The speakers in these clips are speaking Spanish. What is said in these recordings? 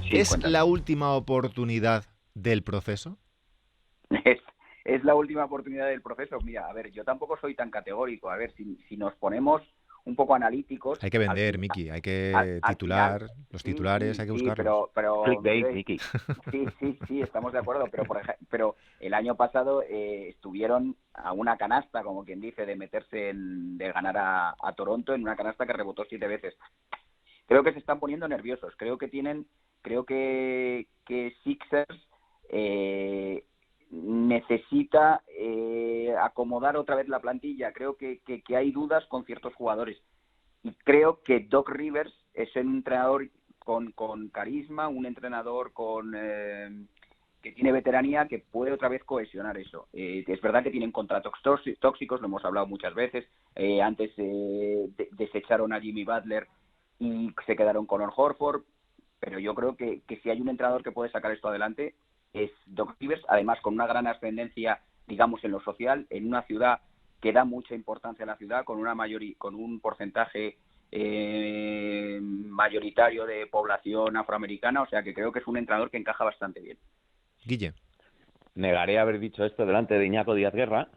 Sí, ¿Es cuéntame. la última oportunidad del proceso? Es, es la última oportunidad del proceso. Mira, a ver, yo tampoco soy tan categórico. A ver, si nos ponemos un poco analíticos, Hay que vender, Miki, hay que al final, titular, los sí, titulares sí, hay que sí, buscarlos. Clickbait, Miguel, Miki. sí, sí, sí, estamos de acuerdo, pero el año pasado estuvieron a una canasta, como quien dice, de ganar a Toronto en una canasta que rebotó 7 veces. Creo que se están poniendo nerviosos, creo que Sixers necesita acomodar otra vez la plantilla. Creo que hay dudas con ciertos jugadores. Y creo que Doc Rivers es un entrenador con carisma, un entrenador que tiene veteranía, que puede otra vez cohesionar eso. Es verdad que tienen contratos tóxicos, lo hemos hablado muchas veces. Antes desecharon a Jimmy Butler y se quedaron con Al Horford, pero yo creo que si hay un entrenador que puede sacar esto adelante es Doc Rivers, además con una gran ascendencia, digamos, en lo social, en una ciudad que da mucha importancia a la ciudad, con un porcentaje mayoritario de población afroamericana, o sea que creo que es un entrenador que encaja bastante bien. Guille. Negaré haber dicho esto delante de Iñaco Díaz Guerra,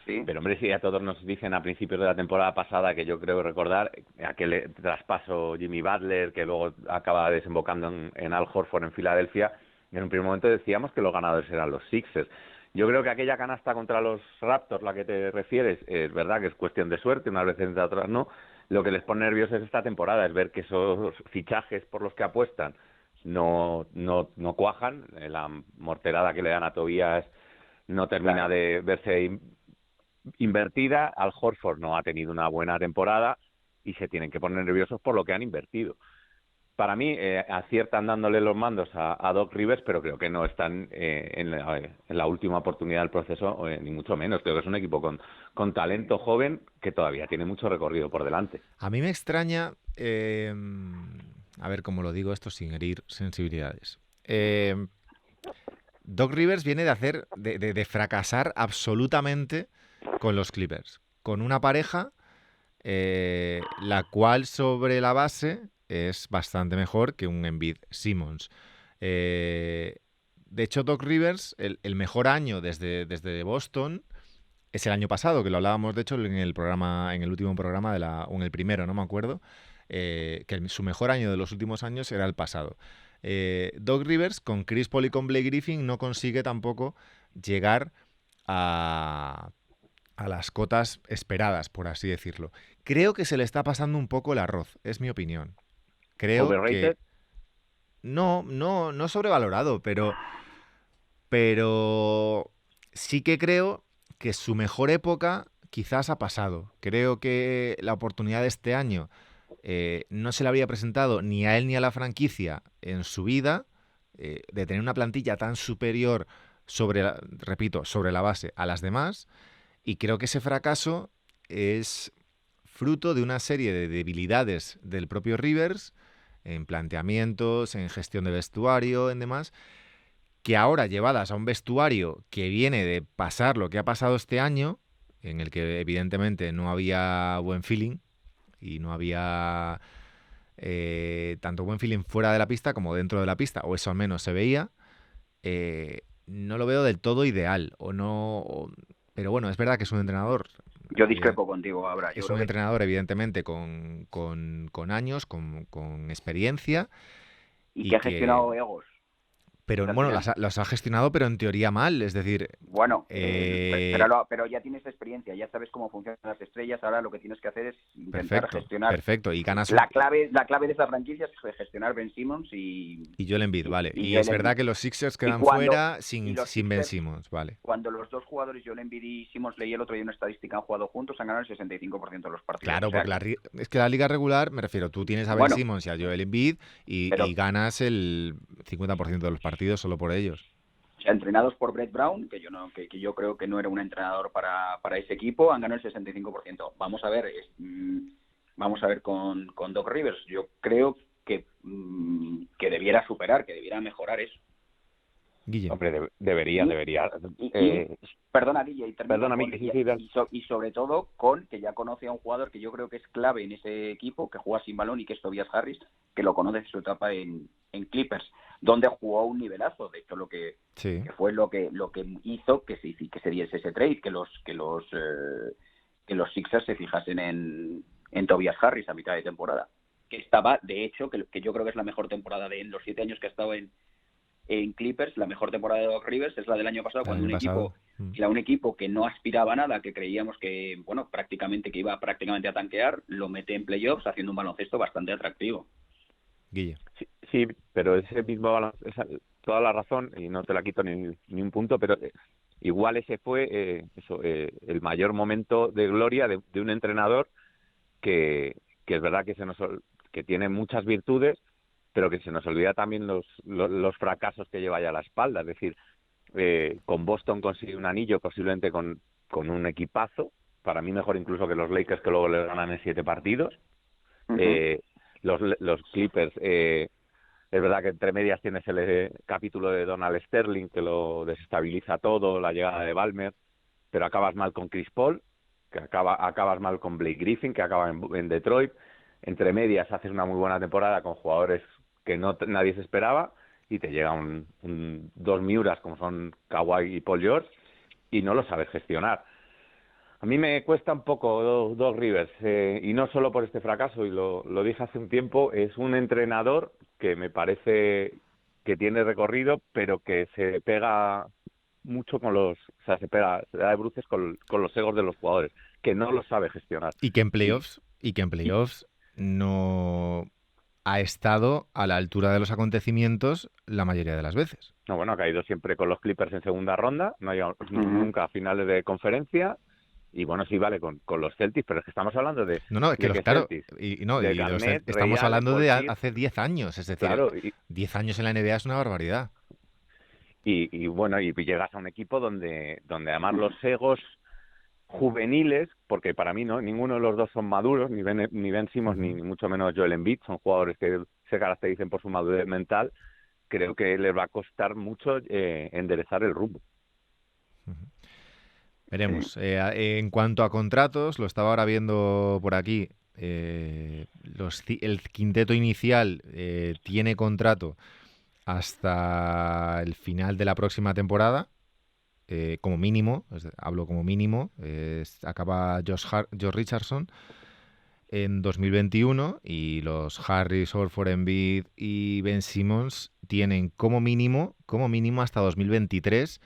Sí, pero hombre, si a todos nos dicen a principios de la temporada pasada, que yo creo recordar, aquel traspaso Jimmy Butler, que luego acaba desembocando en Al Horford en Filadelfia, en un primer momento decíamos que los ganadores eran los Sixers. Yo creo que aquella canasta contra los Raptors, la que te refieres, es verdad que es cuestión de suerte, unas veces entre otras no. Lo que les pone nerviosos esta temporada es ver que esos fichajes por los que apuestan no cuajan. La morterada que le dan a Tobias no termina claro. de verse invertida. Al Horford no ha tenido una buena temporada y se tienen que poner nerviosos por lo que han invertido. Para mí aciertan dándole los mandos a Doc Rivers, pero creo que no están en la última oportunidad del proceso, ni mucho menos. Creo que es un equipo con talento joven que todavía tiene mucho recorrido por delante. A mí me extraña, a ver cómo lo digo esto sin herir sensibilidades. Doc Rivers viene de fracasar absolutamente con los Clippers, con una pareja la cual sobre la base es bastante mejor que un Embiid Simmons. Eh, de hecho, Doc Rivers, el mejor año desde Boston es el año pasado, que lo hablábamos de hecho en el programa, en el último programa o en el primero, no me acuerdo, su mejor año de los últimos años era el pasado. Doc Rivers con Chris Paul y con Blake Griffin no consigue tampoco llegar a, a las cotas esperadas, por así decirlo. Creo que se le está pasando un poco el arroz, es mi opinión. Creo que Overrated. no sobrevalorado, pero sí que creo que su mejor época quizás ha pasado. Creo que la oportunidad de este año no se le había presentado ni a él ni a la franquicia en su vida, de tener una plantilla tan superior repito, sobre la base a las demás, y creo que ese fracaso es fruto de una serie de debilidades del propio Rivers en planteamientos, en gestión de vestuario, en demás, que ahora llevadas a un vestuario que viene de pasar lo que ha pasado este año, en el que evidentemente no había buen feeling y no había tanto buen feeling fuera de la pista como dentro de la pista, o eso al menos se veía, no lo veo del todo ideal, o no... pero bueno, es verdad que es un entrenador. Yo discrepo contigo, Abra. Yo Es creo un que entrenador, evidentemente, con años, con experiencia, y y que ha que gestionado egos. pero Que al bueno, final, las ha gestionado, pero en teoría mal. Es decir, bueno, eh, pero ya tienes experiencia, ya sabes cómo funcionan las estrellas. Ahora lo que tienes que hacer es intentar perfecto, gestionar. perfecto. Y ganas La clave de esa franquicia es gestionar Ben Simmons y Joel Embiid, vale. y Y es Joel Embiid. verdad que los Sixers Y quedan cuando fuera y los sin Ben Sixers, Simmons, vale. cuando los dos jugadores, Joel Embiid y Simmons, leí el otro día una estadística, han jugado juntos, han ganado el 65% de los partidos. O Claro, sea, porque es que la liga regular, me refiero, tú tienes a Ben bueno, Simmons y a Joel Embiid y pero ganas el 50% de los partidos solo por ellos. o sea, entrenados por Brett Brown, que yo creo que no era un entrenador para ese equipo, han ganado el 65%. Vamos a ver con Doc Rivers. Yo creo que debiera superar, que debiera mejorar eso. Guille. Hombre, debería. Y perdona, Guille, y termino Perdona, Miki, sí, dale. y sobre todo con que ya conoce a un jugador que yo creo que es clave en ese equipo, que juega sin balón y que es Tobias Harris, que lo conoce en su etapa en Clippers, donde jugó un nivelazo. De hecho, que fue lo que hizo que se diese ese trade, que los Sixers se fijasen en Tobias Harris a mitad de temporada, que estaba, de hecho, que yo creo que es la mejor temporada en los 7 años que ha estado en Clippers. La mejor temporada de Doc Rivers es la del año pasado, cuando un equipo que no aspiraba a nada, que creíamos que iba prácticamente a tanquear, lo mete en playoffs haciendo un baloncesto bastante atractivo. Guille. Sí, pero ese mismo baloncesto, toda la razón, y no te la quito ni un punto, pero igual ese fue el mayor momento de gloria de un entrenador que es verdad que tiene muchas virtudes, pero que se nos olvida también los fracasos que lleva ya a la espalda. Es decir, con Boston consigue un anillo, posiblemente con un equipazo, para mí mejor incluso que los Lakers, que luego le ganan en 7 partidos. Uh-huh. Los Clippers, es verdad que entre medias tienes el capítulo de Donald Sterling, que lo desestabiliza todo, la llegada de Ballmer, pero acabas mal con Chris Paul, que acabas mal con Blake Griffin, que acaba en Detroit. Entre medias haces una muy buena temporada con jugadores que nadie se esperaba, y te llega dos Miuras como son Kawhi y Paul George, y no lo sabes gestionar. A mí me cuesta un poco Doc Rivers, y no solo por este fracaso, y lo dije hace un tiempo. Es un entrenador que me parece que tiene recorrido, pero que se pega mucho se da de bruces con los egos de los jugadores, que no lo sabe gestionar. Y que en playoffs no ha estado a la altura de los acontecimientos la mayoría de las veces. No, bueno, ha caído siempre con los Clippers en segunda ronda, no ha llegado nunca a finales de conferencia. Y bueno, sí, vale, con los Celtics, pero es que estamos hablando de... No, es que claro, estamos hablando de hace 10 años, es decir, claro, 10 años en la NBA es una barbaridad. Y bueno, y llegas a un equipo donde además los egos juveniles, porque para mí no ninguno de los dos son maduros, ni Ben Simmons, ni mucho menos Joel Embiid, son jugadores que se caracterizan por su madurez mental. Creo que les va a costar mucho enderezar el rumbo. Veremos. En cuanto a contratos, lo estaba ahora viendo por aquí. El quinteto inicial tiene contrato hasta el final de la próxima temporada, como mínimo. Hablo como mínimo. Acaba Josh Richardson en 2021, y los Harris, Horford, Embiid y Ben Simmons tienen como mínimo hasta 2023,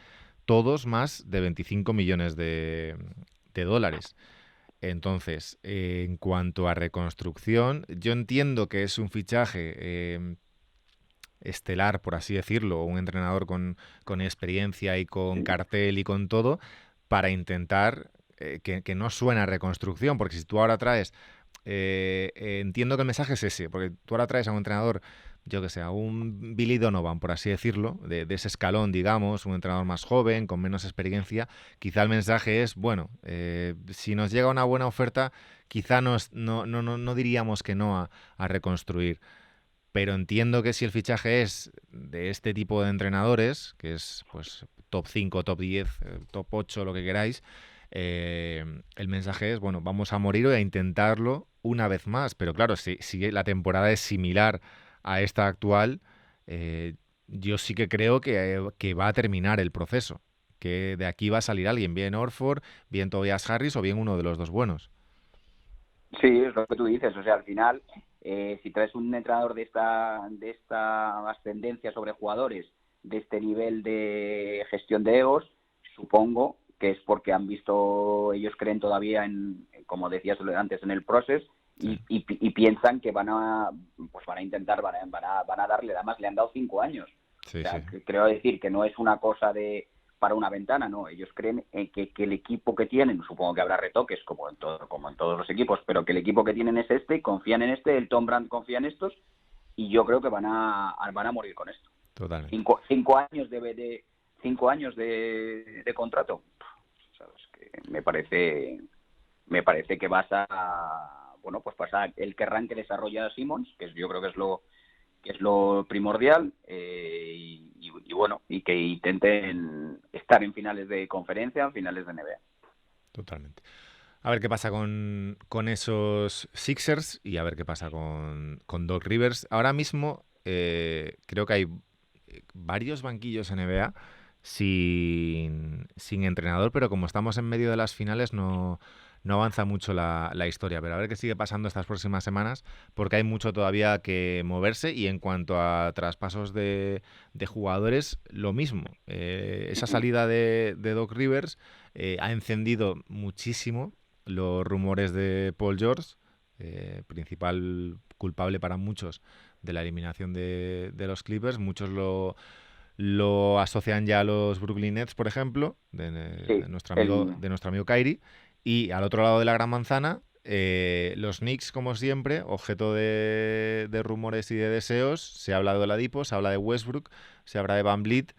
todos más de 25 millones de dólares. Entonces, en cuanto a reconstrucción, yo entiendo que es un fichaje estelar, por así decirlo, un entrenador con experiencia y con cartel y con todo, para intentar que no suena a reconstrucción, porque si tú ahora traes... entiendo que el mensaje es ese, porque tú ahora traes a un entrenador, yo que sé, a un Billy Donovan, por así decirlo, de ese escalón, digamos, un entrenador más joven, con menos experiencia. Quizá el mensaje es, bueno, si nos llega una buena oferta, quizá no diríamos que no a reconstruir. Pero entiendo que si el fichaje es de este tipo de entrenadores, que es pues top 5, top 10, top 8, lo que queráis, el mensaje es, bueno, vamos a morir o a intentarlo una vez más. Pero claro, si la temporada es similar a esta actual, yo sí que creo que va a terminar el proceso, que de aquí va a salir alguien, bien Horford, bien Tobias Harris o bien uno de los dos buenos. Sí, es lo que tú dices. O sea, al final, si traes un entrenador de esta ascendencia sobre jugadores, de este nivel de gestión de egos, supongo que es porque han visto, ellos creen todavía como decías antes, en el proceso, y piensan que van a intentar, van a darle, además le han dado 5 años. Sí, o sea, sí. Creo decir que no es una cosa para una ventana, no. Ellos creen que el equipo que tienen, supongo que habrá retoques como en todos los equipos, pero que el equipo que tienen es este, confían en este, el Tom Brand confía en estos, y yo creo que van a morir con esto. Totalmente. 5 años de 5 años de contrato. ¿Sabes? Que me parece que pasa el querrán que desarrolla Simmons, que yo creo que es lo primordial, y que intenten estar en finales de conferencia, en finales de NBA. Totalmente. A ver qué pasa con esos Sixers y a ver qué pasa con Doc Rivers. Ahora mismo creo que hay varios banquillos NBA sin entrenador, pero como estamos en medio de las finales no avanza mucho la historia. Pero a ver qué sigue pasando estas próximas semanas, porque hay mucho todavía que moverse. Y en cuanto a traspasos de jugadores, lo mismo. Esa salida de Doc Rivers ha encendido muchísimo los rumores de Paul George, principal culpable para muchos de la eliminación de los Clippers. Muchos lo asocian ya a los Brooklyn Nets, por ejemplo, de nuestro amigo Kyrie. Y al otro lado de la Gran Manzana, los Knicks, como siempre, objeto de rumores y de deseos. Se ha hablado de Oladipo, se habla de Westbrook, se habla de VanVleet.